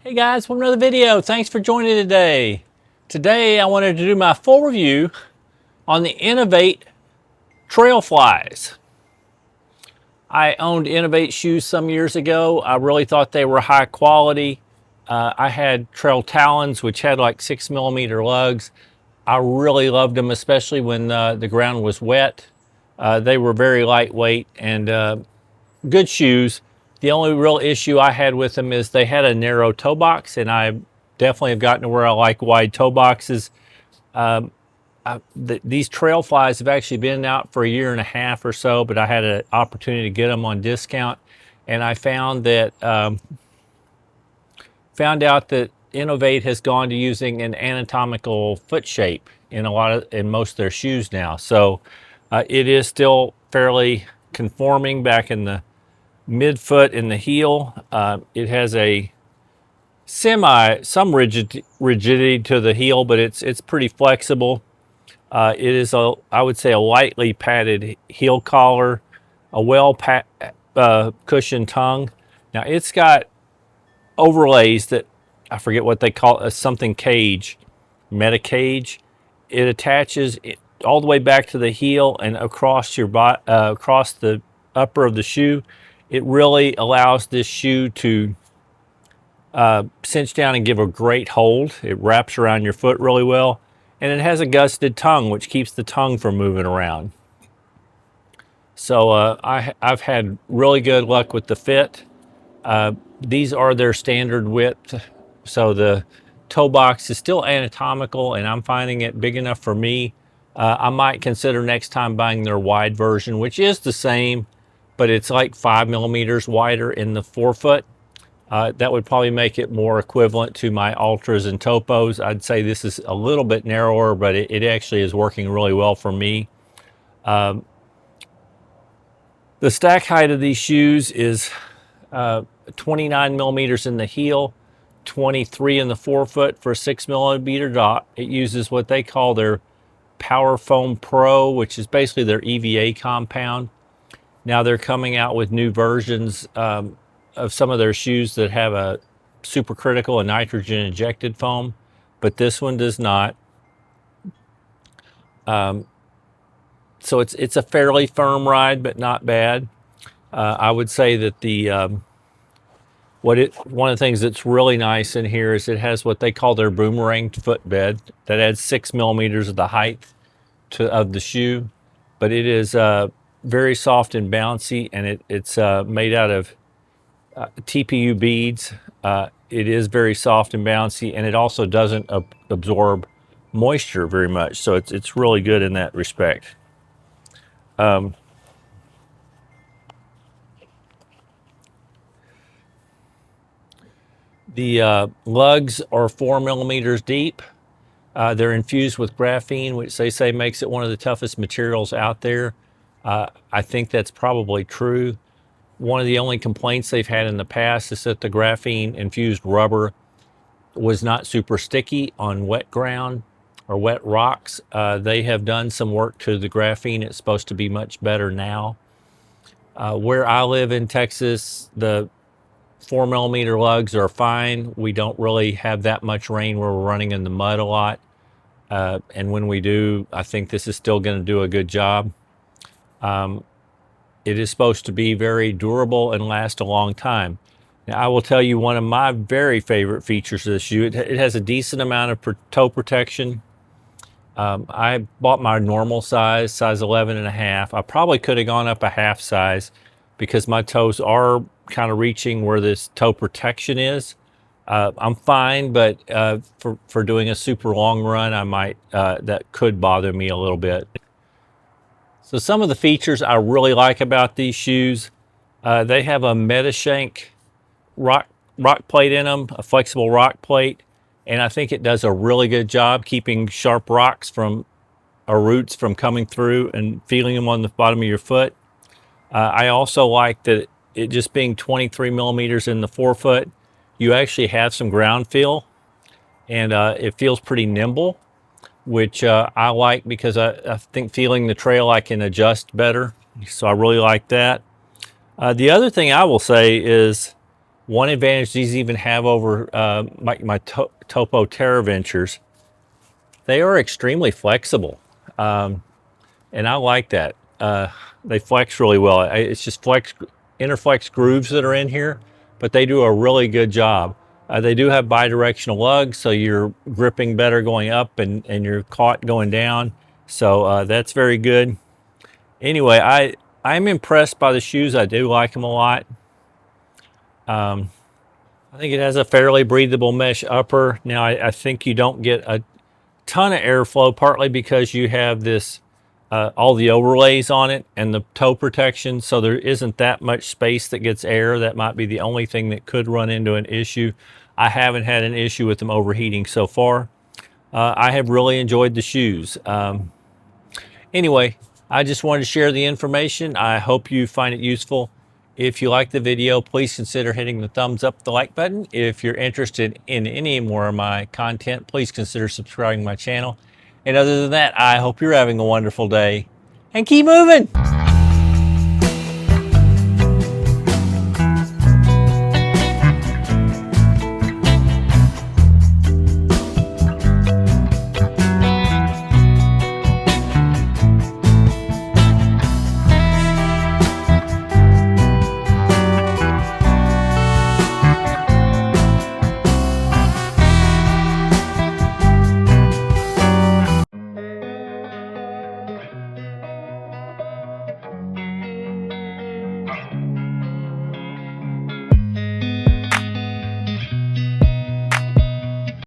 Hey guys, welcome to another video. Thanks for joining today. Today I wanted to do my full review on the Inov8 Trailflies. I owned Inov8 shoes some years ago. I really thought they were high quality. I had Trail Talons, which had like 6mm lugs. I really loved them, especially when the ground was wet. They were very lightweight and good shoes. The only real issue I had with them is they had a narrow toe box, and I definitely have gotten to where I like wide toe boxes. These Trailflies have actually been out for a year and a half or so, but I had an opportunity to get them on discount, and I found that out that Inov8 has gone to using an anatomical foot shape in most of their shoes now. So it is still fairly conforming back in the midfoot in the heel. It has a some rigidity to the heel, but it's pretty flexible. It is I would say a lightly padded heel collar, a well cushioned tongue. Now it's got overlays that I forget what they call it, something cage, meta cage. It attaches all the way back to the heel and across your across the upper of the shoe. It really allows this shoe to cinch down and give a great hold. It wraps around your foot really well. And it has a gusseted tongue, which keeps the tongue from moving around. So I've had really good luck with the fit. These are their standard width. So the toe box is still anatomical, and I'm finding it big enough for me. I might consider next time buying their wide version, which is the same, but it's like 5mm wider in the forefoot. That would probably make it more equivalent to my Ultras and Topos. I'd say this is a little bit narrower, but it actually is working really well for me. The stack height of these shoes is 29mm in the heel, 23 in the forefoot for a 6mm dot. It uses what they call their Power Foam Pro, which is basically their EVA compound. Now they're coming out with new versions of some of their shoes that have a supercritical and nitrogen injected foam, but this one does not. So it's a fairly firm ride, but not bad. I would say that one of the things that's really nice in here is it has what they call their boomerang footbed that adds 6mm of the height of the shoe, but it is very soft and bouncy, and it's made out of TPU beads. It is very soft and bouncy, and it also doesn't absorb moisture very much, so it's really good in that respect. The lugs are 4mm deep. They're infused with graphene, which they say makes it one of the toughest materials out there. I think that's probably true. One of the only complaints they've had in the past is that the graphene infused rubber was not super sticky on wet ground or wet rocks. They have done some work to the graphene. It's supposed to be much better now. Where I live in Texas, the 4mm lugs are fine. We don't really have that much rain where we're running in the mud a lot. And when we do, I think this is still going to do a good job. It is supposed to be very durable and last a long time. Now, I will tell you one of my very favorite features of the shoe. It has a decent amount of toe protection. I bought my normal size 11.5. I probably could have gone up a half size because my toes are kind of reaching where this toe protection is. I'm fine, but for doing a super long run, I might that could bother me a little bit. So some of the features I really like about these shoes, they have a Metashank rock plate in them, a flexible rock plate, and I think it does a really good job keeping sharp rocks or roots from coming through and feeling them on the bottom of your foot. I also like that it just being 23mm in the forefoot, you actually have some ground feel, and it feels pretty nimble, which I like because I think feeling the trail I can adjust better. So I really like that. The other thing I will say is One advantage these even have over my Topo Terra Ventures, they are extremely flexible. And I like that. They flex really well. It's just interflex grooves that are in here, but they do a really good job. They do have bidirectional lugs, so you're gripping better going up and you're caught going down. So that's very good. Anyway, I'm impressed by the shoes. I do like them a lot. I think it has a fairly breathable mesh upper. Now, I think you don't get a ton of airflow, partly because you have this all the overlays on it and the toe protection, so there isn't that much space that gets air. That might be the only thing that could run into an issue. I haven't had an issue with them overheating so far. I have really enjoyed the shoes. Anyway, I just wanted to share the information. I hope you find it useful. If you like the video, please consider hitting the thumbs up, the like button. If you're interested in any more of my content, please consider subscribing to my channel. And other than that, I hope you're having a wonderful day and keep moving.